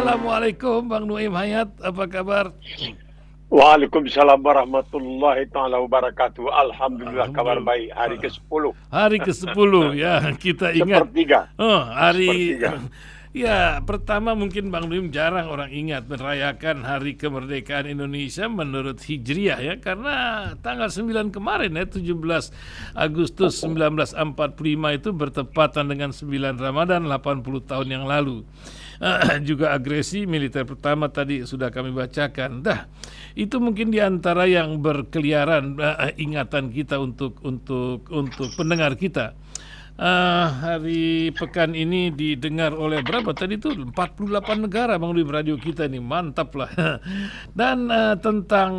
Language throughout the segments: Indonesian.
Assalamualaikum Bang Nuaim Hayat, apa kabar? Waalaikumsalam warahmatullahi taala wabarakatuh. Alhamdulillah kabar Alhamdulillah. baik. Hari ke-10. Hari ke-10 ya, kita ingat. Sepertiga. Hari Sepertiga. ya, pertama mungkin Bang Nuaim jarang orang ingat merayakan Hari Kemerdekaan Indonesia menurut Hijriah ya, karena tanggal 9 kemarin ya, 17 Agustus 1945 itu bertepatan dengan 9 Ramadan 80 tahun yang lalu. Juga agresi militer pertama tadi sudah kami bacakan. Itu mungkin diantara yang berkeliaran ingatan kita untuk pendengar kita. Hari pekan ini didengar oleh berapa tadi tuh 48 negara Bang di radio kita nih, mantap lah. Dan tentang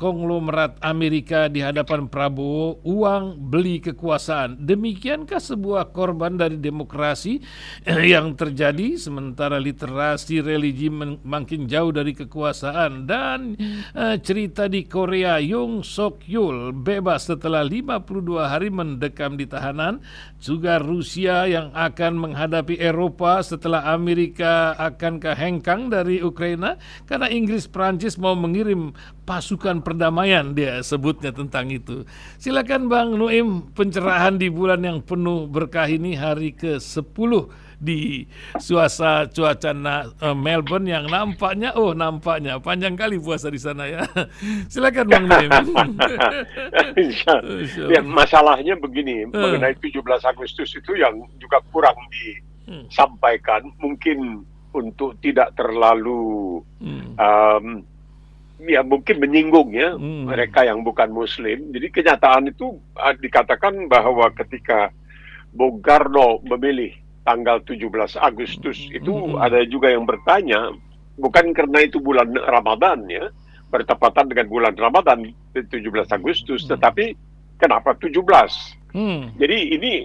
konglomerat Amerika di hadapan Prabowo, uang beli kekuasaan. Demikiankah sebuah korban dari demokrasi yang terjadi sementara literasi religi makin jauh dari kekuasaan? Dan cerita di Korea, Yoon Suk Yeol bebas setelah 52 hari mendekam di tahanan. Juga Rusia yang akan menghadapi Eropa setelah Amerika akan kehengkang dari Ukraina karena Inggris Prancis mau mengirim pasukan perdamaian, dia sebutnya tentang itu. Silakan Bang Nuaim, pencerahan di bulan yang penuh berkah ini, hari ke-10 di cuaca Melbourne yang nampaknya panjang kali puasa di sana ya. Silakan Bang Nuaim. Ya, masalahnya begini, mengenai 17 Agustus itu yang juga kurang disampaikan, mungkin untuk tidak terlalu ya mungkin menyinggung ya mereka yang bukan Muslim. Jadi kenyataan itu dikatakan bahwa ketika Bung Karno memilih tanggal 17 Agustus itu ada juga yang bertanya, bukan karena itu bulan Ramadan ya, bertepatan dengan bulan Ramadan 17 Agustus, tetapi kenapa 17? Jadi ini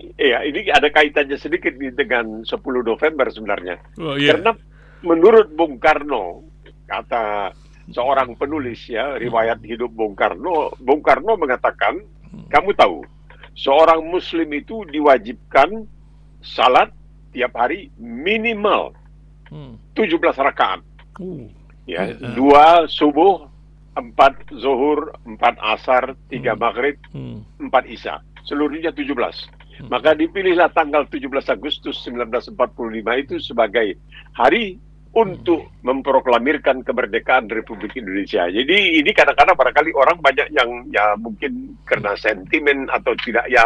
ada kaitannya sedikit dengan 10 November sebenarnya. Karena menurut Bung Karno, kata seorang penulis ya, riwayat hidup Bung Karno mengatakan, kamu tahu, seorang Muslim itu diwajibkan salat tiap hari minimal 17 rakaat. Ya, 2 subuh, 4 zuhur, 4 asar, 3 maghrib, 4 isya. Seluruhnya 17. Maka dipilihlah tanggal 17 Agustus 1945 itu sebagai hari untuk memproklamirkan kemerdekaan Republik Indonesia. Jadi ini kadang-kadang barangkali orang banyak yang ya mungkin karena sentimen atau tidak ya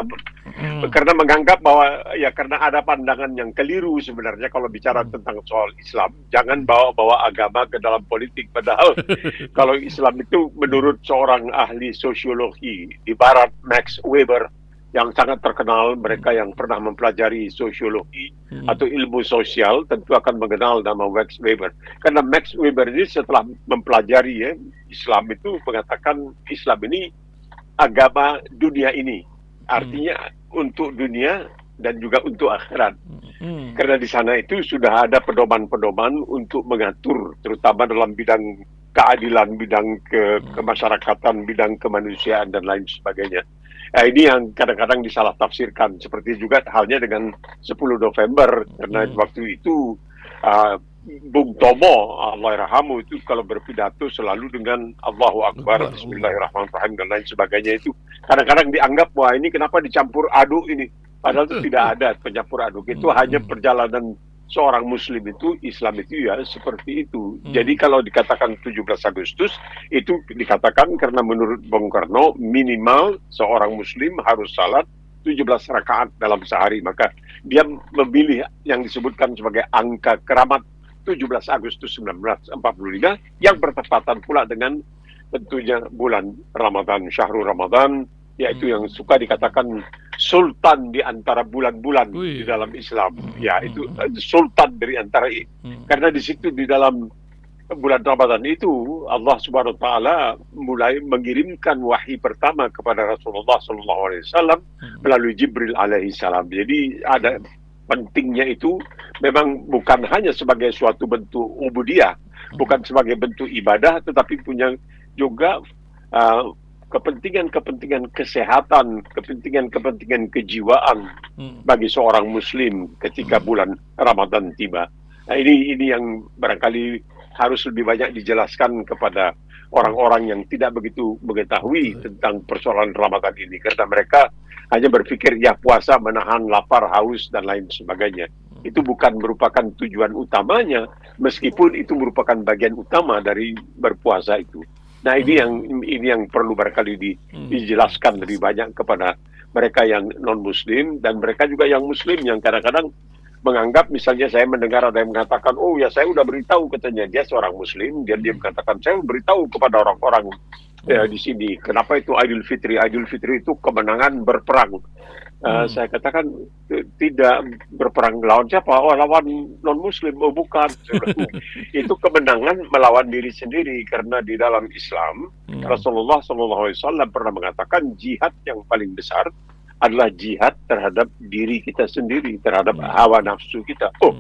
karena menganggap bahwa ya karena ada pandangan yang keliru sebenarnya kalau bicara tentang soal Islam. Jangan bawa agama ke dalam politik. Padahal kalau Islam itu menurut seorang ahli sosiologi di Barat, Max Weber, yang sangat terkenal, mereka yang pernah mempelajari sosiologi atau ilmu sosial tentu akan mengenal nama Max Weber. Karena Max Weber ini setelah mempelajari Islam itu mengatakan Islam ini agama dunia ini. Artinya untuk dunia dan juga untuk akhirat. Karena di sana itu sudah ada pedoman-pedoman untuk mengatur, terutama dalam bidang keadilan, bidang kemasyarakatan, bidang kemanusiaan, dan lain sebagainya. Ini yang kadang-kadang disalah tafsirkan. Seperti juga halnya dengan 10 November. Karena waktu itu Bung Tomo, Allahyarhamu, itu kalau berpidato selalu dengan Allahu Akbar, Bismillahirrahmanirrahim, dan lain sebagainya. Itu kadang-kadang dianggap, wah ini kenapa dicampur aduk ini. Padahal itu tidak ada pencampur aduk. Itu hanya perjalanan seorang Muslim itu, Islam itu ya seperti itu. Jadi kalau dikatakan 17 Agustus, itu dikatakan karena menurut Bung Karno, minimal seorang Muslim harus salat 17 rakaat dalam sehari. Maka dia memilih yang disebutkan sebagai angka keramat 17 Agustus 1945, yang bertepatan pula dengan tentunya bulan Ramadan, Syahrul Ramadan, yaitu yang suka dikatakan sultan di antara bulan-bulan di dalam Islam. Ya, itu sultan dari antara karena di situ di dalam bulan Ramadan itu Allah Subhanahu wa taala mulai mengirimkan wahyi pertama kepada Rasulullah sallallahu alaihi wasallam melalui Jibril alaihi salam. Jadi ada pentingnya itu memang bukan hanya sebagai suatu bentuk ubudiyah, bukan sebagai bentuk ibadah, tetapi punya juga kepentingan-kepentingan kesehatan, kepentingan-kepentingan kejiwaan bagi seorang Muslim ketika bulan Ramadan tiba. Nah, ini yang barangkali harus lebih banyak dijelaskan kepada orang-orang yang tidak begitu mengetahui tentang persoalan Ramadan ini, karena mereka hanya berpikir ya puasa menahan lapar, haus dan lain sebagainya. Itu bukan merupakan tujuan utamanya, meskipun itu merupakan bagian utama dari berpuasa itu. Nah, ini yang perlu barangkali dijelaskan lebih banyak kepada mereka yang non Muslim dan mereka juga yang Muslim yang kadang-kadang menganggap, misalnya saya mendengar ada yang mengatakan, oh ya saya udah beritahu, katanya dia seorang Muslim, dia mengatakan saya beritahu kepada orang-orang di sini, kenapa itu Idul Fitri itu kemenangan berperang. Saya katakan tidak, berperang lawan siapa? Oh, lawan non Muslim. Oh, bukan. Itu kemenangan melawan diri sendiri, karena di dalam Islam Rasulullah SAW pernah mengatakan jihad yang paling besar adalah jihad terhadap diri kita sendiri, terhadap hawa nafsu kita. Oh,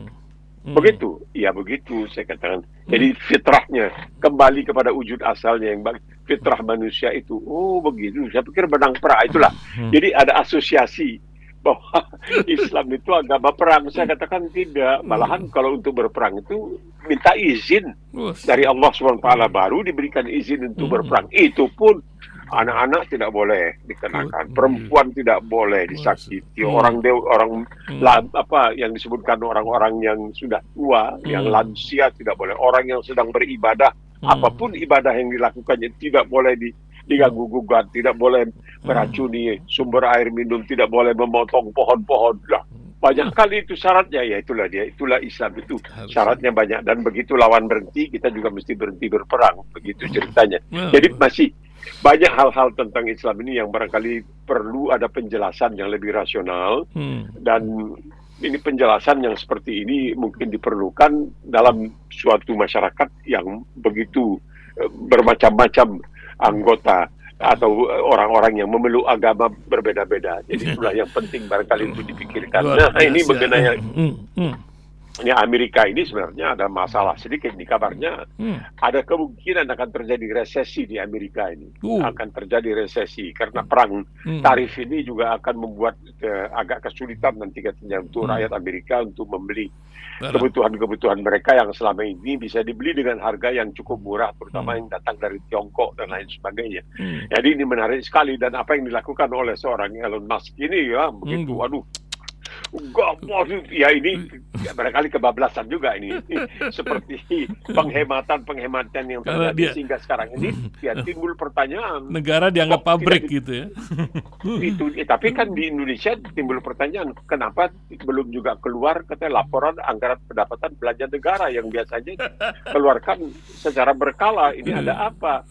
begitu? Ya begitu, saya katakan. Jadi fitrahnya kembali kepada wujud asalnya yang fitrah manusia itu. Oh begitu, saya pikir benang perang itulah. Jadi ada asosiasi bahwa Islam itu agama perang. Saya katakan tidak. Malahan kalau untuk berperang itu minta izin dari Allah SWT, baru diberikan izin untuk berperang. Itu pun anak-anak tidak boleh dikenakan, perempuan tidak boleh disakiti, orang yang disebutkan orang-orang yang sudah tua, yang lansia tidak boleh, orang yang sedang beribadah, apapun ibadah yang dilakukannya tidak boleh diganggu gugat, tidak boleh meracuni sumber air minum, tidak boleh memotong pohon-pohon. Lah, banyak kali itu syaratnya, ya itulah Islam itu syaratnya banyak, dan begitu lawan berhenti kita juga mesti berhenti berperang, begitu ceritanya. Jadi masih banyak hal-hal tentang Islam ini yang barangkali perlu ada penjelasan yang lebih rasional, dan ini penjelasan yang seperti ini mungkin diperlukan dalam suatu masyarakat yang begitu bermacam-macam anggota atau orang-orang yang memeluk agama berbeda-beda. Jadi itulah yang penting barangkali untuk dipikirkan. Nah, ini mengenai ini Amerika ini sebenarnya ada masalah sedikit nih kabarnya. Ada kemungkinan akan terjadi resesi di Amerika ini. Akan terjadi resesi karena perang tarif ini juga akan membuat agak kesulitan nanti katanya untuk rakyat Amerika untuk membeli kebutuhan-kebutuhan mereka yang selama ini bisa dibeli dengan harga yang cukup murah, terutama yang datang dari Tiongkok dan lain sebagainya. Jadi ini menarik sekali, dan apa yang dilakukan oleh seorang Elon Musk ini ya begitu, waduh. Ya ini barangkali kebablasan juga ini. Seperti penghematan yang terjadi sehingga sekarang ini ya timbul pertanyaan. Negara dianggap pabrik gitu ya. Tapi kan di Indonesia timbul pertanyaan, kenapa belum juga keluar katanya laporan anggaran pendapatan belanja negara yang biasanya keluarkan secara berkala. Ini ada apa?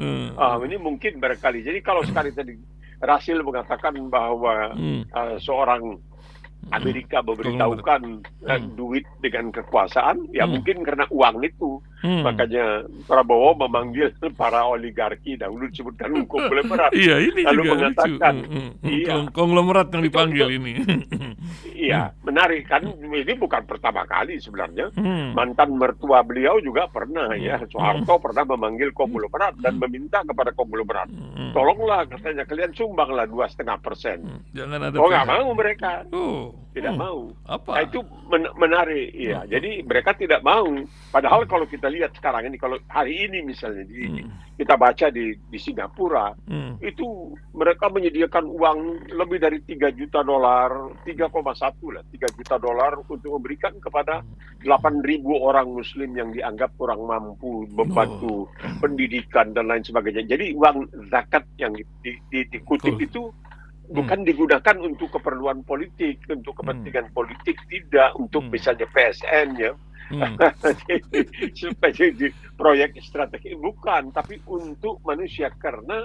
Ini mungkin barangkali. Jadi kalau sekali tadi Rasil mengatakan bahwa seorang Amerika memberitahukan duit dengan kekuasaan, ya mungkin karena uang itu. Makanya Prabowo memanggil para oligarki, dahulu disebutkan konglomerat. Iya, ini lalu juga mengatakan, konglomerat yang dipanggil ini. Iya, menarik kan? Ini bukan pertama kali sebenarnya. Mantan mertua beliau juga pernah, ya Soeharto pernah memanggil konglomerat dan meminta kepada konglomerat, tolonglah katanya kalian sumbanglah 2,5%. Jangan ada. Oh nggak mau mereka. Tidak mau. Apa? Nah, itu menarik, ya. Jadi mereka tidak mau. Padahal kalau kita lihat sekarang ini, kalau hari ini misalnya kita baca di Singapura, itu mereka menyediakan uang lebih dari $3 juta, 3,1 lah, $3 juta untuk memberikan kepada 8.000 orang Muslim yang dianggap kurang mampu, membantu pendidikan dan lain sebagainya. Jadi uang zakat yang dikutip itu bukan digunakan untuk keperluan politik, untuk kepentingan politik, tidak, untuk misalnya PSN ya, supaya di proyek strategi, bukan, tapi untuk manusia, karena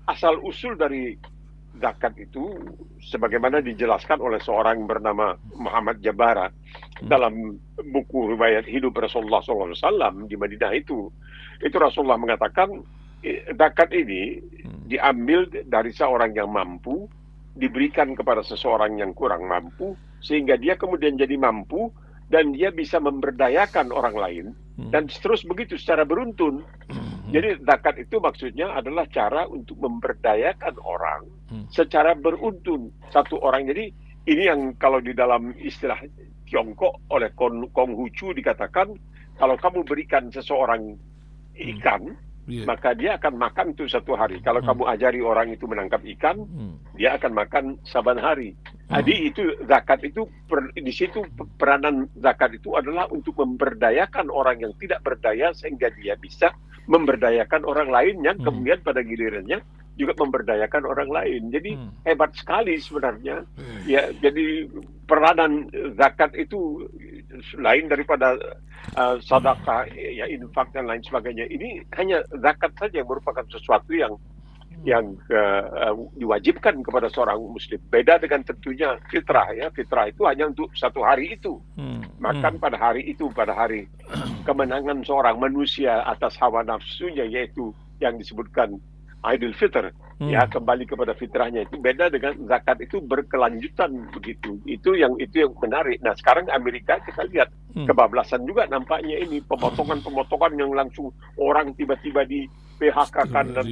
asal usul dari zakat itu sebagaimana dijelaskan oleh seorang bernama Muhammad Jabara dalam buku riwayat hidup Rasulullah SAW di Madinah itu Rasulullah mengatakan zakat ini diambil dari seorang yang mampu, diberikan kepada seseorang yang kurang mampu, sehingga dia kemudian jadi mampu dan dia bisa memberdayakan orang lain, dan terus begitu secara beruntun. Jadi zakat itu maksudnya adalah cara untuk memberdayakan orang secara beruntun, satu orang. Jadi ini yang kalau di dalam istilah Tiongkok oleh Konghucu dikatakan, kalau kamu berikan seseorang ikan, maka dia akan makan itu satu hari. Kalau kamu ajari orang itu menangkap ikan, dia akan makan saban hari. Jadi itu zakat itu di situ peranan zakat itu adalah untuk memberdayakan orang yang tidak berdaya sehingga dia bisa memberdayakan orang lain yang kemudian pada gilirannya juga memberdayakan orang lain. Jadi hebat sekali sebenarnya. Ya, jadi peranan zakat itu lain daripada sedekah, ya infak dan lain sebagainya. Ini hanya zakat saja yang merupakan sesuatu yang diwajibkan kepada seorang muslim. Beda dengan tentunya fitrah, ya. Fitrah itu hanya untuk satu hari itu. Makan pada hari itu, pada hari kemenangan seorang manusia atas hawa nafsunya, yaitu yang disebutkan Idul Fitr. Ya, kembali kepada fitrahnya. Itu beda dengan zakat, itu berkelanjutan begitu. Itu yang menarik. Nah, sekarang Amerika kita lihat kebablasan juga nampaknya ini, pemotongan yang langsung orang tiba-tiba di PHK-kan dan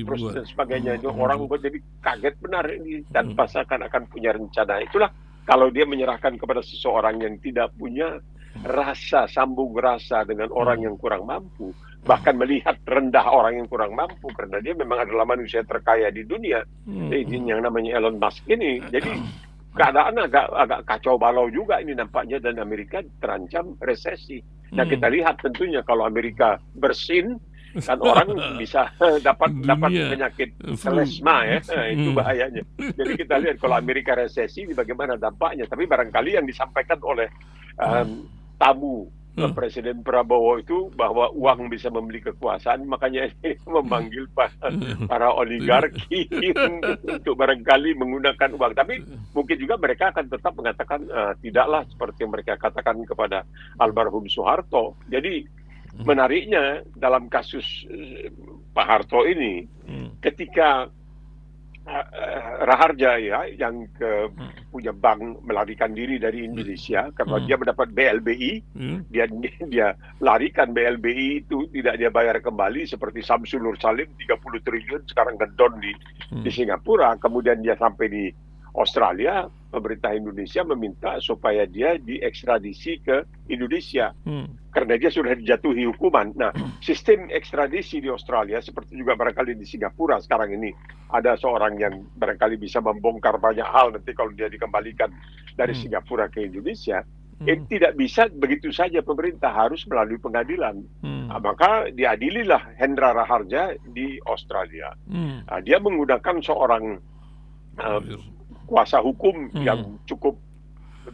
sebagainya. Orang jadi kaget benar ini tanpa seakan-akan punya rencana. Itulah kalau dia menyerahkan kepada seseorang yang tidak punya rasa, sambung rasa dengan orang yang kurang mampu, bahkan melihat rendah orang yang kurang mampu, karena dia memang adalah manusia terkaya di dunia, yang namanya Elon Musk ini. Jadi keadaan agak kacau balau juga ini nampaknya, dan Amerika terancam resesi. Nah, kita lihat tentunya kalau Amerika bersin, kan orang bisa dapat penyakit selesma, ya. Itu bahayanya. Jadi kita lihat kalau Amerika resesi bagaimana dampaknya. Tapi barangkali yang disampaikan oleh tamu Presiden Prabowo itu bahwa uang bisa membeli kekuasaan, makanya memanggil para oligarki untuk barangkali menggunakan uang. Tapi mungkin juga mereka akan tetap mengatakan tidaklah seperti yang mereka katakan kepada almarhum Soeharto. Jadi menariknya dalam kasus Pak Harto ini, ketika Raharja, ya, yang punya bank melarikan diri dari Indonesia karena dia mendapat BLBI, dia larikan BLBI itu, tidak dia bayar kembali, seperti Samsul Nur Salim 30 triliun sekarang ngedon di Singapura, kemudian dia sampai di Australia, pemerintah Indonesia meminta supaya dia diekstradisi ke Indonesia karena dia sudah dijatuhi hukuman. Nah, sistem ekstradisi di Australia seperti juga barangkali di Singapura sekarang ini, ada seorang yang barangkali bisa membongkar banyak hal nanti kalau dia dikembalikan dari Singapura ke Indonesia. Tidak bisa begitu saja, pemerintah harus melalui pengadilan. Maka diadililah Hendra Raharja di Australia. Dia menggunakan seorang kuasa hukum yang cukup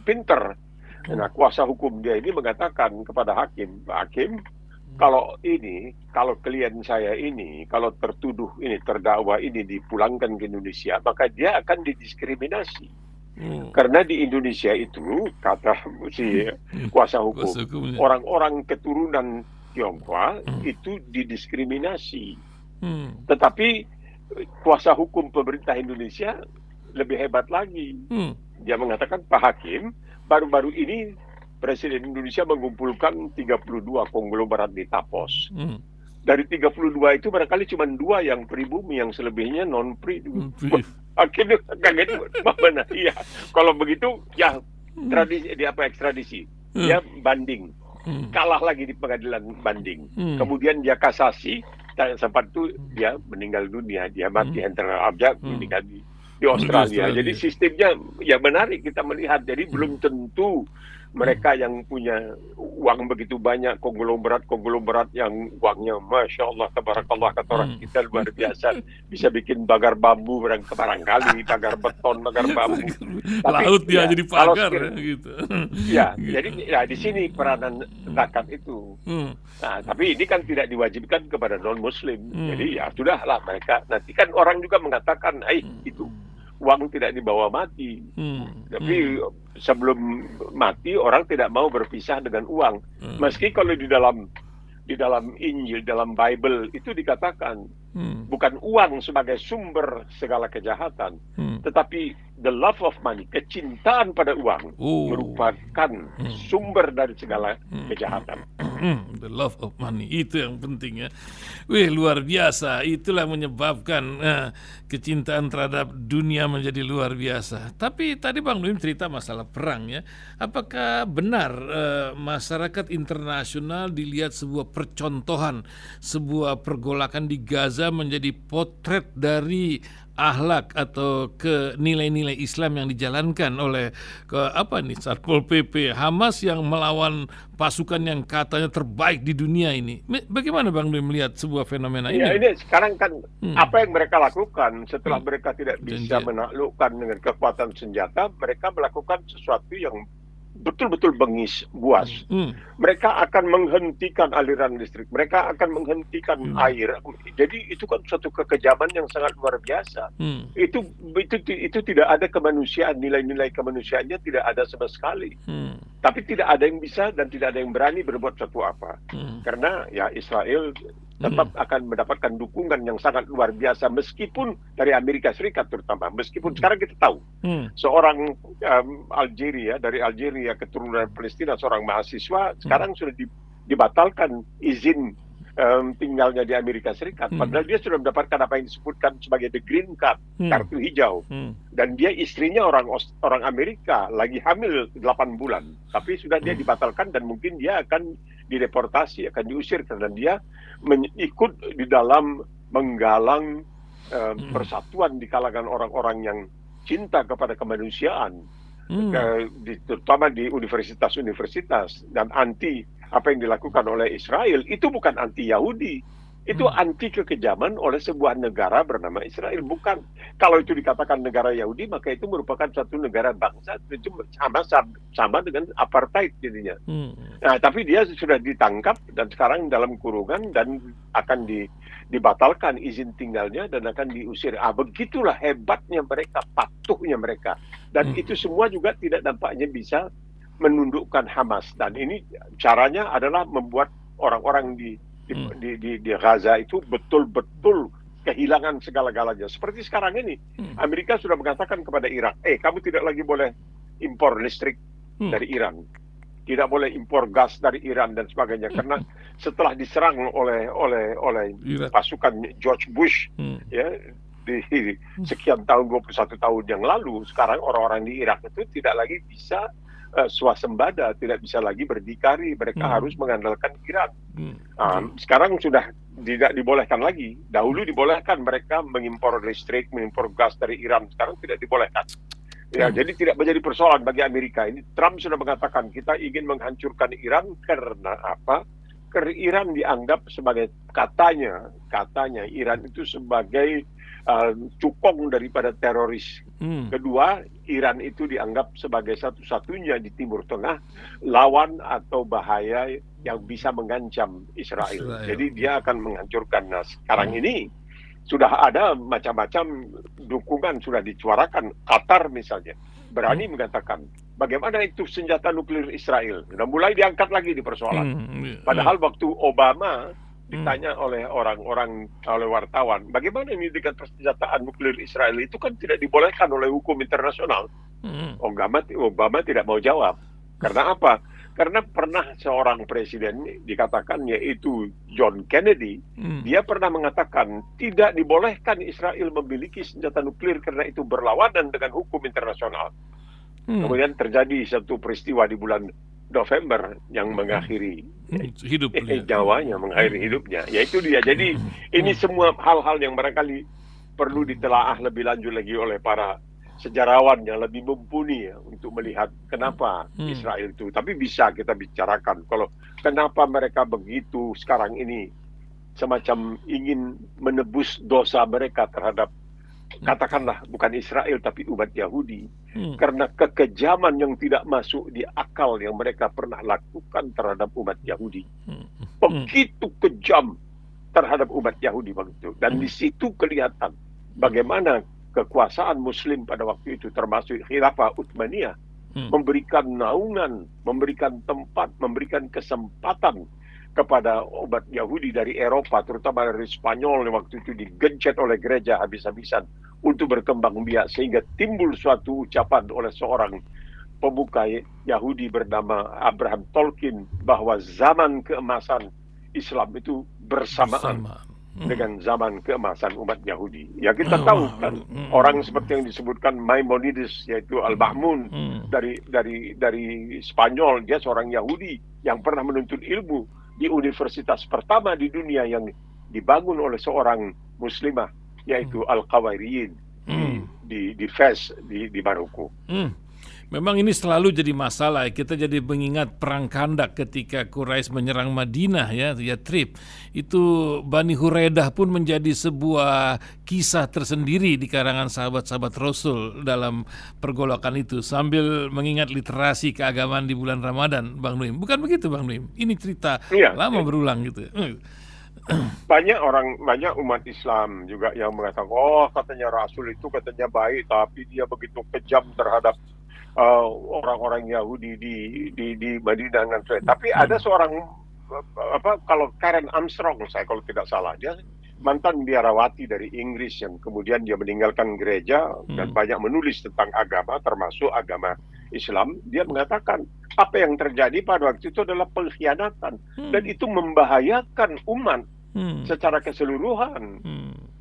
pinter. Nah, kuasa hukum dia ini mengatakan kepada hakim, Pak Hakim, kalau klien saya ini, kalau tertuduh ini, terdakwa ini dipulangkan ke Indonesia, maka dia akan didiskriminasi. Karena di Indonesia itu, kata si kuasa hukum, orang-orang keturunan Tionghoa itu didiskriminasi. Tetapi kuasa hukum pemerintah Indonesia lebih hebat lagi. Dia mengatakan, Pak Hakim, baru-baru ini Presiden Indonesia mengumpulkan 32 konglomerat di Tapos. Dari 32 itu barangkali cuma 2 yang pribumi, yang selebihnya non-pri. Akhirnya kaget, mana? Iya, kalau begitu ya ekstradisi. Dia banding. Kalah lagi di pengadilan banding. Kemudian dia kasasi, dan sempat itu dia meninggal dunia, dia mati, Hendra Raharja meninggal di Australia. Jadi sistemnya ya menarik kita melihat. Jadi belum tentu mereka yang punya uang begitu banyak, konglomerat yang uangnya Masya Allah, tabarakallah, kata orang kita luar biasa, bisa bikin pagar bambu barangkali, pagar beton, pagar bambu. Laut dia jadi pagar gitu. Ya, jadi ya di sini peranan zakat itu. Nah, tapi ini kan tidak diwajibkan kepada non-muslim. Jadi ya sudahlah, mereka nanti kan orang juga mengatakan, itu uang tidak dibawa mati. Tapi sebelum mati orang tidak mau berpisah dengan uang. Meski kalau di dalam Injil, dalam Bible itu dikatakan bukan uang sebagai sumber segala kejahatan, tetapi the love of money, kecintaan pada uang merupakan sumber dari segala kejahatan. The love of money itu yang penting ya. Wih, luar biasa. Itulah menyebabkan kecintaan terhadap dunia menjadi luar biasa. Tapi tadi Bang Nuim cerita masalah perang ya. Apakah benar masyarakat internasional dilihat sebuah percontohan, sebuah pergolakan di Gaza menjadi potret dari akhlak atau ke nilai-nilai Islam yang dijalankan oleh Satpol PP Hamas yang melawan pasukan yang katanya terbaik di dunia ini. Bagaimana Bang Dwi melihat sebuah fenomena ini? Ya, ini sekarang kan apa yang mereka lakukan setelah mereka tidak bisa menaklukkan dengan kekuatan senjata, mereka melakukan sesuatu yang betul-betul bengis, buas. Mereka akan menghentikan aliran listrik, mereka akan menghentikan air. Jadi itu kan suatu kekejaman yang sangat luar biasa. Itu tidak ada kemanusiaan, nilai-nilai kemanusiaannya tidak ada sama sekali. Tapi tidak ada yang bisa dan tidak ada yang berani berbuat sesuatu apa. Karena ya Israel tetap akan mendapatkan dukungan yang sangat luar biasa meskipun dari Amerika Serikat terutama. Meskipun sekarang kita tahu seorang dari Algeria keturunan Palestina, seorang mahasiswa sekarang sudah dibatalkan izin tinggalnya di Amerika Serikat. Padahal dia sudah mendapatkan apa yang disebutkan sebagai the green card, kartu hijau. Dan dia istrinya orang Amerika, lagi hamil 8 bulan. Tapi sudah dia dibatalkan dan mungkin dia akan dideportasi, akan diusir karena dia ikut di dalam menggalang persatuan di kalangan orang-orang yang cinta kepada kemanusiaan. Terutama di universitas-universitas, dan anti apa yang dilakukan oleh Israel. Itu bukan anti Yahudi, itu anti kekejaman oleh sebuah negara bernama Israel. Bukan, kalau itu dikatakan negara Yahudi maka itu merupakan suatu negara bangsa, itu sama dengan apartheid jadinya. Nah, tapi dia sudah ditangkap dan sekarang dalam kurungan dan akan dibatalkan izin tinggalnya dan akan diusir. Begitulah hebatnya mereka, patuhnya mereka. Dan itu semua juga tidak nampaknya bisa menundukkan Hamas. Dan ini caranya adalah membuat orang-orang di Gaza itu betul-betul kehilangan segala-galanya. Seperti sekarang ini, Amerika sudah mengatakan kepada Irak, kamu tidak lagi boleh impor listrik dari Iran, tidak boleh impor gas dari Iran dan sebagainya, karena setelah diserang oleh pasukan George Bush ya di sekian tahun, 21 tahun yang lalu, sekarang orang-orang di Irak itu tidak lagi bisa swasembada, tidak bisa lagi berdikari, mereka harus mengandalkan Iran. Sekarang sudah tidak dibolehkan lagi. Dahulu dibolehkan mereka mengimpor listrik, mengimpor gas dari Iran, sekarang tidak dibolehkan. Ya, jadi tidak menjadi persoalan bagi Amerika. Ini Trump sudah mengatakan kita ingin menghancurkan Iran karena apa? Karena Iran dianggap sebagai katanya Iran itu sebagai cukong daripada teroris. Kedua, Iran itu dianggap sebagai satu-satunya di Timur Tengah lawan atau bahaya yang bisa mengancam Israel. Jadi dia akan menghancurkan. Nah, sekarang ini sudah ada macam-macam dukungan sudah disuarakan. Qatar misalnya berani mengatakan bagaimana itu senjata nuklir Israel. Sudah mulai diangkat lagi di persoalan. Padahal waktu Obama ditanya oleh oleh wartawan, bagaimana ini dengan persenjataan nuklir Israel, itu kan tidak dibolehkan oleh hukum internasional. Obama tidak mau jawab. Karena apa? Karena pernah seorang presiden dikatakan, yaitu John Kennedy, dia pernah mengatakan tidak dibolehkan Israel memiliki senjata nuklir karena itu berlawanan dengan hukum internasional. Kemudian terjadi satu peristiwa di bulan November yang mengakhiri nyawanya, mengakhiri hidupnya. Yaitu dia. Jadi ini semua hal-hal yang barangkali perlu ditelaah lebih lanjut lagi oleh para sejarawan yang lebih mumpuni ya, untuk melihat kenapa Israel itu. Tapi bisa kita bicarakan kalau kenapa mereka begitu sekarang ini semacam ingin menebus dosa mereka terhadap, katakanlah bukan Israel tapi umat Yahudi, karena kekejaman yang tidak masuk di akal yang mereka pernah lakukan terhadap umat Yahudi. Begitu kejam terhadap umat Yahudi begitu. Dan di situ kelihatan bagaimana kekuasaan Muslim pada waktu itu, termasuk Khilafah Utsmaniyah, memberikan naungan, memberikan tempat, memberikan kesempatan kepada umat Yahudi dari Eropa, terutama dari Spanyol yang waktu itu digencet oleh gereja habis-habisan untuk berkembang biak, sehingga timbul suatu ucapan oleh seorang pemuka Yahudi bernama Abraham Tolkien bahwa zaman keemasan Islam itu bersamaan dengan zaman keemasan umat Yahudi. Ya kita tahu kan orang seperti yang disebutkan Maimonides, yaitu Al-Ma'mun dari Spanyol, dia seorang Yahudi yang pernah menuntut ilmu di universitas pertama di dunia yang dibangun oleh seorang muslimah, yaitu Al-Qawairiyin di Fez di Maroko. Memang ini selalu jadi masalah. Kita jadi mengingat perang Khandak ketika Quraisy menyerang Madinah, ya Yatrib. Itu Bani Huraidah pun menjadi sebuah kisah tersendiri di karangan sahabat-sahabat Rasul dalam pergolakan itu, sambil mengingat literasi keagamaan di bulan Ramadan, Bang Nuim. Bukan begitu, Bang Nuim? Ini cerita lama berulang gitu. Banyak umat Islam juga yang mengatakan, oh katanya Rasul itu katanya baik, tapi dia begitu kejam terhadap orang-orang Yahudi di Madinah dan sebagainya. Tapi ada seorang kalau Karen Armstrong, saya kalau tidak salah, dia mantan biarawati dari Inggris yang kemudian dia meninggalkan gereja dan banyak menulis tentang agama, termasuk agama Islam. Dia mengatakan apa yang terjadi pada waktu itu adalah pengkhianatan dan itu membahayakan umat secara keseluruhan.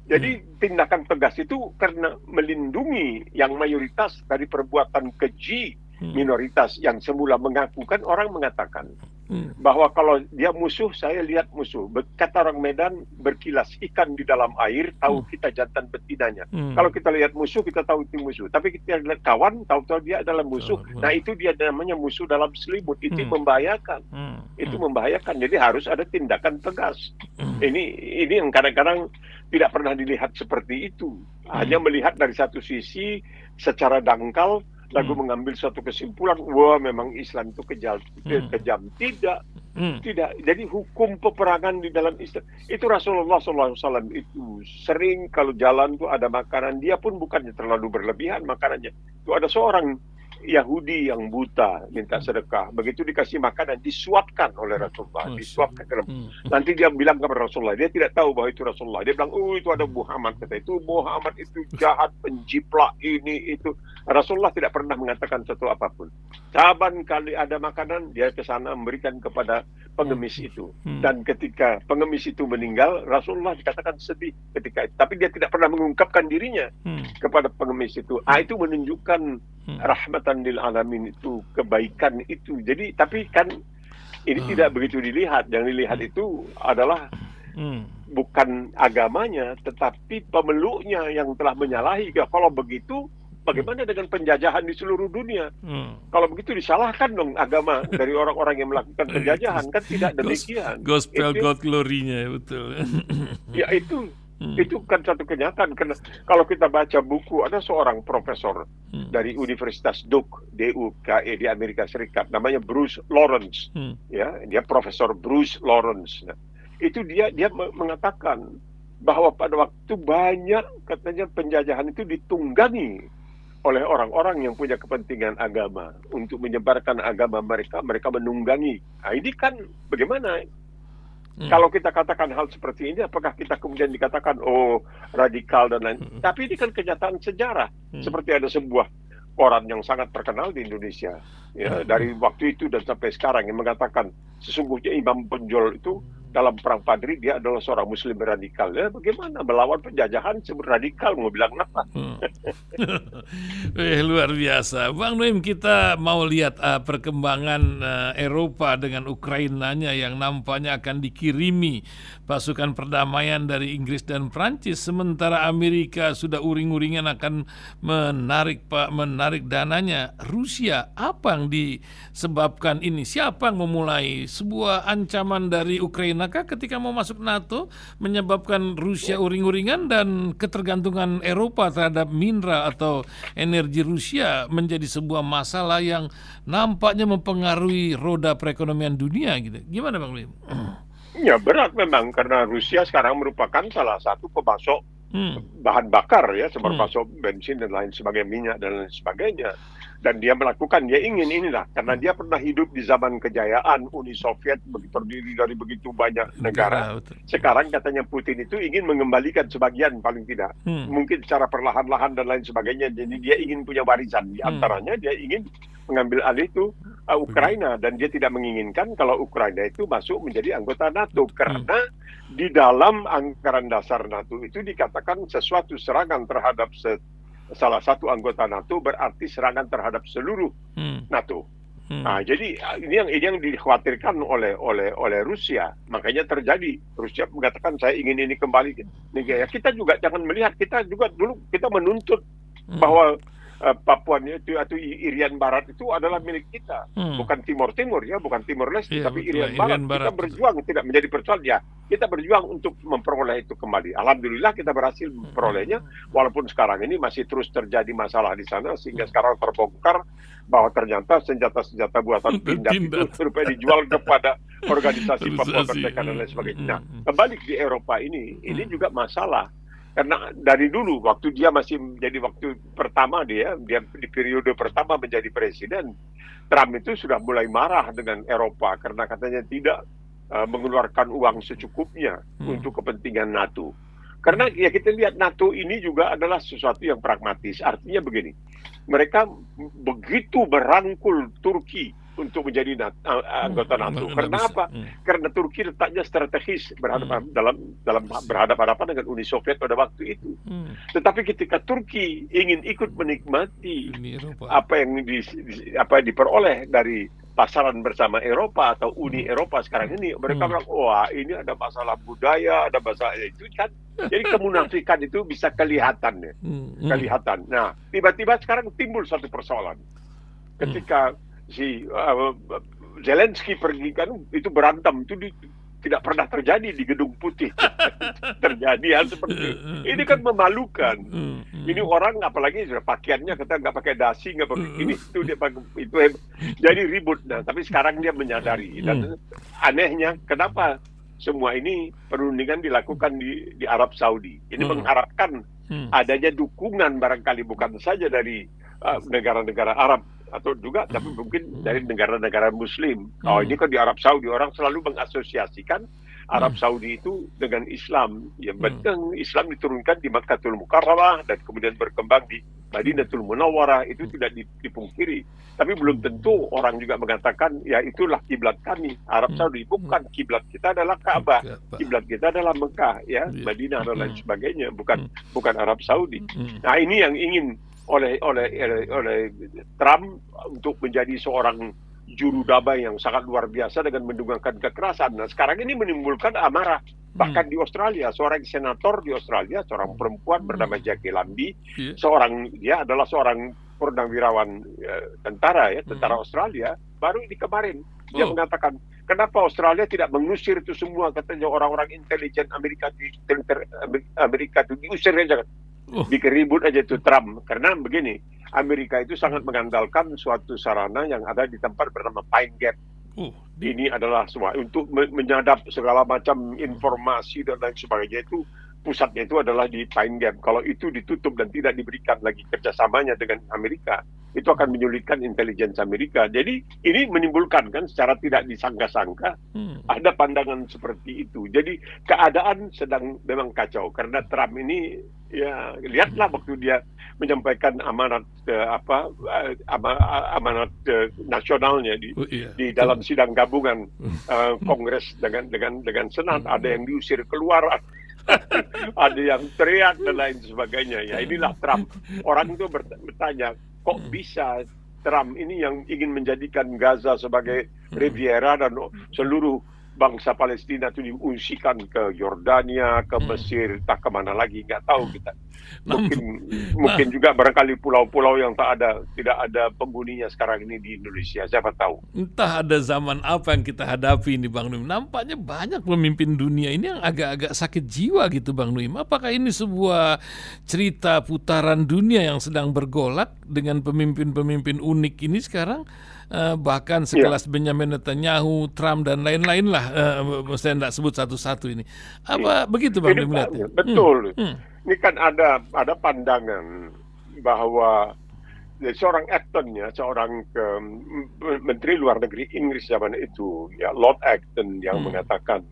Jadi tindakan tegas itu karena melindungi yang mayoritas dari perbuatan keji minoritas yang semula mengaku. Kan orang mengatakan bahwa kalau dia musuh, saya lihat musuh. Kata orang Medan, berkilas ikan di dalam air, tahu kita jantan betinanya. Kalau kita lihat musuh, kita tahu itu musuh. Tapi kita lihat kawan, tahu-tahu dia adalah musuh. Nah itu dia namanya musuh dalam selimut. Itu membahayakan. Itu membahayakan. Jadi harus ada tindakan tegas. Ini yang kadang-kadang tidak pernah dilihat seperti itu. Hanya melihat dari satu sisi secara dangkal, lalu mengambil suatu kesimpulan, wah memang Islam itu kejam. Tidak. Jadi hukum peperangan di dalam Islam itu Rasulullah SAW itu sering kalau jalan tuh ada makanan, dia pun bukannya terlalu berlebihan makanannya. Itu ada seorang Yahudi yang buta minta sedekah, begitu dikasih makanan disuapkan oleh Rasulullah, disuapkan. Nanti dia bilang kepada Rasulullah, dia tidak tahu bahwa itu Rasulullah. Dia bilang, oh itu ada Muhammad, kata itu Muhammad itu jahat, penjiplak ini itu. Rasulullah tidak pernah mengatakan sesuatu apapun. Saban kali ada makanan, dia ke sana memberikan kepada pengemis itu. Dan ketika pengemis itu meninggal, Rasulullah dikatakan sedih ketika itu. Tapi dia tidak pernah mengungkapkan dirinya kepada pengemis itu. Itu menunjukkan rahmatan lil alamin, itu kebaikan itu. Jadi tapi kan ini tidak begitu dilihat. Yang dilihat itu adalah bukan agamanya, tetapi pemeluknya yang telah menyalahi. Kalau begitu, bagaimana dengan penjajahan di seluruh dunia? Kalau begitu disalahkan dong agama dari orang-orang yang melakukan penjajahan. Kan tidak demikian. Gospel God glory-nya, betul. Ya itu kan satu kenyataan. Karena kalau kita baca buku, ada seorang profesor dari Universitas Duke, DUKE di Amerika Serikat, namanya Bruce Lawrence. Ya, dia Profesor Bruce Lawrence. Nah, itu dia mengatakan bahwa pada waktu banyak katanya penjajahan itu ditunggangi oleh orang-orang yang punya kepentingan agama untuk menyebarkan agama mereka menunggangi. Nah, ini kan bagaimana? Kalau kita katakan hal seperti ini, apakah kita kemudian dikatakan radikal dan lain? Tapi ini kan kenyataan sejarah. Seperti ada sebuah koran yang sangat terkenal di Indonesia, ya, dari waktu itu dan sampai sekarang, yang mengatakan sesungguhnya Imam Bonjol itu dalam perang Padri dia adalah seorang Muslim radikal. Ya, bagaimana melawan penjajahan sebut radikal, mau bilang apa? Luar biasa, Bang Nuim. Kita mau lihat perkembangan Eropa dengan Ukrainanya yang nampaknya akan dikirimi pasukan perdamaian dari Inggris dan Prancis, sementara Amerika sudah uring-uringan akan menarik dananya. Rusia, apa yang disebabkan ini? Siapa yang memulai? Sebuah ancaman dari Ukraina kah ketika mau masuk NATO, menyebabkan Rusia uring-uringan dan ketergantungan Eropa terhadap mineral atau energi Rusia menjadi sebuah masalah yang nampaknya mempengaruhi roda perekonomian dunia gitu. Gimana Bang Lim? Ya berat memang, karena Rusia sekarang merupakan salah satu pemasok bahan bakar, ya, termasuk bensin dan lain sebagainya, minyak dan lain sebagainya. Dan dia ingin inilah, karena dia pernah hidup di zaman kejayaan Uni Soviet, terdiri dari begitu banyak negara. Sekarang katanya Putin itu ingin mengembalikan sebagian paling tidak. Mungkin secara perlahan-lahan dan lain sebagainya. Jadi dia ingin punya warisan. Di antaranya dia ingin mengambil alih itu Ukraina. Dan dia tidak menginginkan kalau Ukraina itu masuk menjadi anggota NATO. Karena di dalam anggaran dasar NATO itu dikatakan sesuatu serangan terhadap salah satu anggota NATO berarti serangan terhadap seluruh NATO. Nah, jadi ini yang dikhawatirkan oleh Rusia. Makanya terjadi. Rusia mengatakan saya ingin ini kembali. Kita juga jangan melihat, kita juga dulu kita menuntut bahwa Papua itu atau Irian Barat itu adalah milik kita, bukan Timur ya, bukan Timor Leste, tapi Irian Barat. Kita berjuang tidak menjadi persoalan ya. Kita berjuang untuk memperoleh itu kembali. Alhamdulillah kita berhasil memperolehnya, walaupun sekarang ini masih terus terjadi masalah di sana sehingga sekarang terbongkar bahwa ternyata senjata-senjata buatan Pindad itu rupanya dijual kepada organisasi Papua Merdeka dan lain sebagainya. Nah, kembali di Eropa ini juga masalah. Karena dari dulu waktu dia masih menjadi waktu pertama dia di periode pertama menjadi presiden, Trump itu sudah mulai marah dengan Eropa karena katanya tidak mengeluarkan uang secukupnya untuk kepentingan NATO. Karena ya kita lihat NATO ini juga adalah sesuatu yang pragmatis. Artinya begini, mereka begitu berangkul Turki untuk menjadi anggota NATO. Karena apa? Karena Turki letaknya strategis berhadapan-hadapan dengan Uni Soviet pada waktu itu. Tetapi ketika Turki ingin ikut menikmati apa yang diperoleh dari pasaran bersama Eropa atau Uni Eropa sekarang ini, mereka bilang, wah ini ada masalah budaya, ada masalah itu kan. Jadi kemunafikan itu bisa kelihatan. Nah, tiba-tiba sekarang timbul satu persoalan. Ketika si Zelensky pergi kan itu berantem itu tidak pernah terjadi di Gedung Putih. Terjadi hal seperti itu. Ini kan memalukan. Ini orang apalagi pakaiannya kita nggak pakai dasi, nggak pakai ini itu jadi ribut. Nah, tapi sekarang dia menyadari dan anehnya kenapa semua ini perundingan dilakukan di Arab Saudi. Ini mengharapkan adanya dukungan barangkali bukan saja dari negara-negara Arab atau juga tapi mungkin dari negara-negara Muslim. Ini kan di Arab Saudi orang selalu mengasosiasikan Arab Saudi itu dengan Islam. Ya betul, Islam diturunkan di Makkahul Mukarramah dan kemudian berkembang di Madinatul Munawwarah, itu tidak dipungkiri. Tapi belum tentu orang juga mengatakan ya itulah kiblat kami Arab Saudi. Bukan, kiblat kita adalah Ka'bah, kiblat kita adalah Mekah ya, Madinah dan lain sebagainya, bukan Arab Saudi. Nah, ini yang ingin oleh Trump untuk menjadi seorang juru damai yang sangat luar biasa dengan mendungangkan kekerasan. Nah, sekarang ini menimbulkan amarah. Bahkan di Australia, seorang senator di Australia, seorang perempuan bernama Jackie Lambie, dia adalah seorang purnawirawan tentara Australia, baru ini kemarin dia mengatakan, kenapa Australia tidak mengusir itu semua, katanya orang-orang intelijen Amerika itu diusir aja. Bikin ribut aja itu Trump. Karena begini, Amerika itu sangat mengandalkan suatu sarana yang ada di tempat bernama Pine Gap. Ini adalah semua untuk menyadap segala macam informasi dan lain sebagainya, itu pusatnya itu adalah di Pine Gap. Kalau itu ditutup dan tidak diberikan lagi kerjasamanya dengan Amerika, itu akan menyulitkan intelijen Amerika. Jadi ini menimbulkan kan secara tidak disangka-sangka ada pandangan seperti itu. Jadi keadaan sedang memang kacau karena Trump ini ya lihatlah waktu dia menyampaikan amanat nasionalnya di dalam sidang gabungan Kongres dengan Senat, ada yang diusir keluar. Ada yang teriak dan lain sebagainya. Ya inilah Trump. Orang itu bertanya, kok bisa Trump ini yang ingin menjadikan Gaza sebagai Riviera dan seluruh bangsa Palestina itu diungsikan ke Yordania, ke Mesir, tak kemana lagi, nggak tahu kita. Mungkin juga barangkali pulau-pulau yang tidak ada penghuninya sekarang ini di Indonesia, siapa tahu. Entah ada zaman apa yang kita hadapi ini Bang Nuim. Nampaknya banyak pemimpin dunia ini yang agak-agak sakit jiwa gitu Bang Nuim. Apakah ini sebuah cerita putaran dunia yang sedang bergolak dengan pemimpin-pemimpin unik ini sekarang? Bahkan sekelas Benjamin Netanyahu, Trump dan lain-lain lah, saya tidak sebut satu-satu ini. Apa begitu Bang Nuim melihatnya? Betul. Ini kan ada pandangan bahwa seorang Acton ya, seorang Menteri Luar Negeri Inggris zaman itu, ya Lord Acton yang mengatakan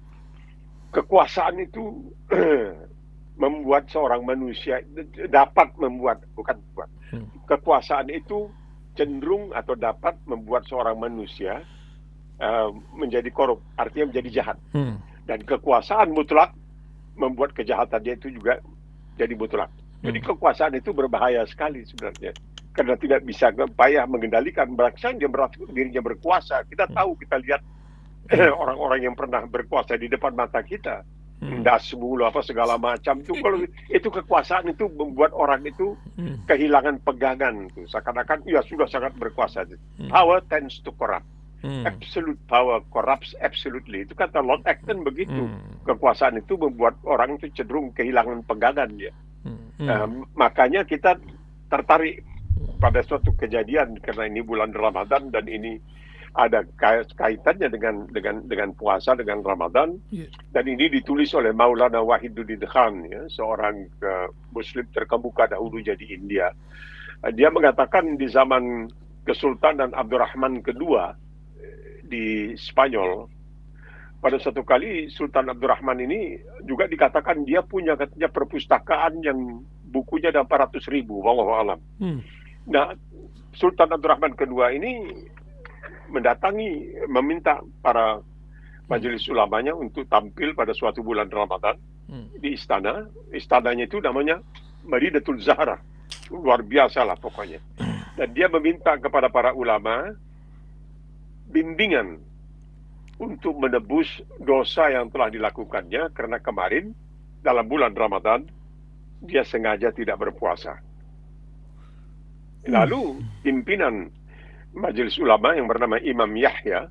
kekuasaan itu membuat seorang manusia dapat membuat, bukan buat. Kekuasaan itu cenderung atau dapat membuat seorang manusia menjadi korup, artinya menjadi jahat. Dan kekuasaan mutlak membuat kejahatan dia itu juga jadi mutlak. Jadi kekuasaan itu berbahaya sekali sebenarnya. Karena tidak bisa payah mengendalikan, merasa dia merasa dirinya berkuasa. Kita tahu, kita lihat orang-orang yang pernah berkuasa di depan mata kita. Das mulu apa segala macam itu. Kalau itu kekuasaan itu membuat orang itu kehilangan pegangan. Seakan-akan ya sudah sangat berkuasa. Power tends to corrupt. Absolute power corrupts absolutely. Itu kata Lord Acton begitu. Kekuasaan itu membuat orang itu cenderung kehilangan pegangan ya. Makanya kita tertarik pada suatu kejadian karena ini bulan Ramadan dan ini ada kaitannya dengan puasa, dengan Ramadan. Dan ini ditulis oleh Maulana Wahiduddin Khan ya, seorang Muslim terkemuka dahulu jadi India. Dia mengatakan di zaman Kesultanan Abdurrahman II di Spanyol, pada satu kali Sultan Abdurrahman ini juga dikatakan dia punya katanya perpustakaan yang bukunya ada 400.000, wallahu alam. Nah, Sultan Abdurrahman kedua ini meminta para majelis ulamanya untuk tampil pada suatu bulan Ramadan di istana. Istananya itu namanya Madinatul Zahra. Luar biasa lah pokoknya. Dan dia meminta kepada para ulama bimbingan untuk menebus dosa yang telah dilakukannya karena kemarin dalam bulan Ramadan dia sengaja tidak berpuasa. Lalu pimpinan majelis ulama yang bernama Imam Yahya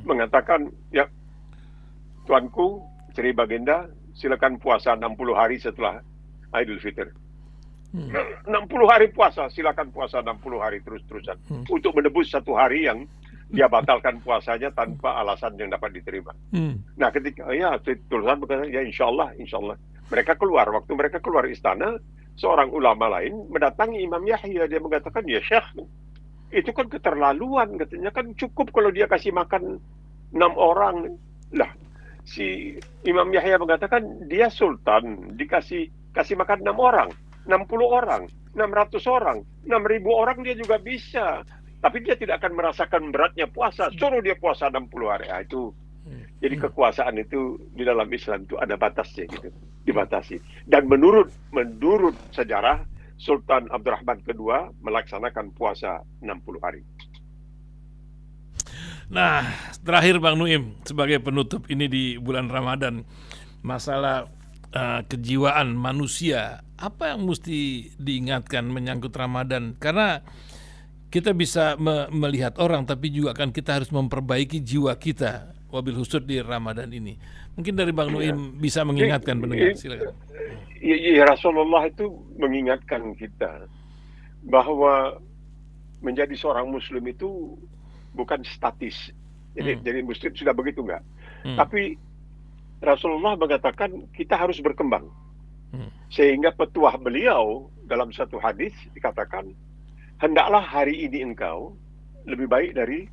mengatakan, ya tuanku, Sri Baginda, silakan puasa 60 hari setelah Idul Fitr. 60 hari puasa, silakan puasa 60 hari terus-terusan untuk menebus satu hari yang dia batalkan puasanya tanpa alasan yang dapat diterima. Nah, ketika tulisan berkata, ya insya Allah. Mereka keluar. Waktu mereka keluar istana, seorang ulama lain mendatangi Imam Yahya. Dia mengatakan, ya Syekh, itu kan keterlaluan. Katanya kan cukup kalau dia kasih makan 6 orang. Lah, si Imam Yahya mengatakan, dia sultan, kasih makan 6 orang, 60 orang, 600 orang, 6.000 orang dia juga bisa. Tapi dia tidak akan merasakan beratnya puasa. Suruh dia puasa 60 hari. Itu. Jadi kekuasaan itu di dalam Islam itu ada batasnya gitu. Dibatasi. Dan menurut sejarah, Sultan Abdurrahman II melaksanakan puasa 60 hari. Nah, terakhir Bang Nuim, sebagai penutup ini di bulan Ramadan, masalah kejiwaan manusia, apa yang mesti diingatkan menyangkut Ramadan? Karena kita bisa melihat orang, tapi juga kan kita harus memperbaiki jiwa kita, wabil khusus di Ramadan ini. Mungkin dari Bang Nuim bisa mengingatkan pendengar, silakan. Ya, Rasulullah itu mengingatkan kita bahwa menjadi seorang Muslim itu bukan statis. Jadi Muslim sudah begitu enggak? Tapi Rasulullah mengatakan kita harus berkembang. Sehingga petuah beliau dalam satu hadis dikatakan, hendaklah hari ini engkau lebih baik dari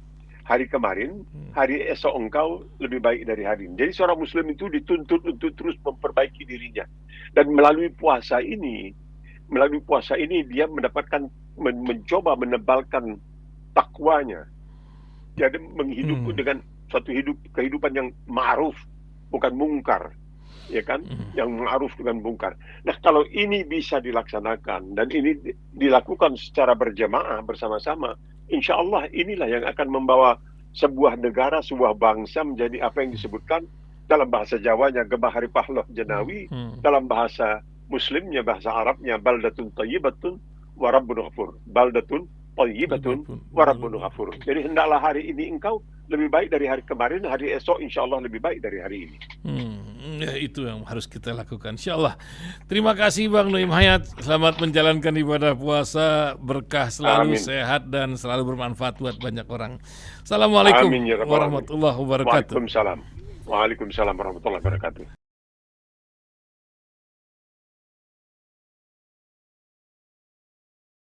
hari kemarin, hari esok engkau lebih baik dari hari ini. Jadi seorang Muslim itu dituntut untuk terus memperbaiki dirinya. Dan melalui puasa ini dia mendapatkan, mencoba menebalkan takwanya. Jadi menghidup dengan suatu kehidupan yang ma'ruf, bukan mungkar. Ya kan, yang ma'ruf dengan mungkar. Nah, kalau ini bisa dilaksanakan dan ini dilakukan secara berjamaah bersama-sama, insya Allah inilah yang akan membawa sebuah negara, sebuah bangsa menjadi apa yang disebutkan dalam bahasa Jawanya Gebah Hari Pahloh Jenawi, dalam bahasa Muslimnya, bahasa Arabnya baldatun thayyibatun wa rabbun ghafur. Baldatun thayyibatun wa rabbun ghafur. Jadi hendaklah hari ini engkau lebih baik dari hari kemarin, hari esok insya Allah lebih baik dari hari ini. Ya, itu yang harus kita lakukan, insya Allah. Terima kasih Bang Nuim Hayat. Selamat menjalankan ibadah puasa, berkah selalu, sehat dan selalu bermanfaat buat banyak orang. Assalamualaikum warahmatullahi wabarakatuh. Waalaikumsalam warahmatullahi wabarakatuh.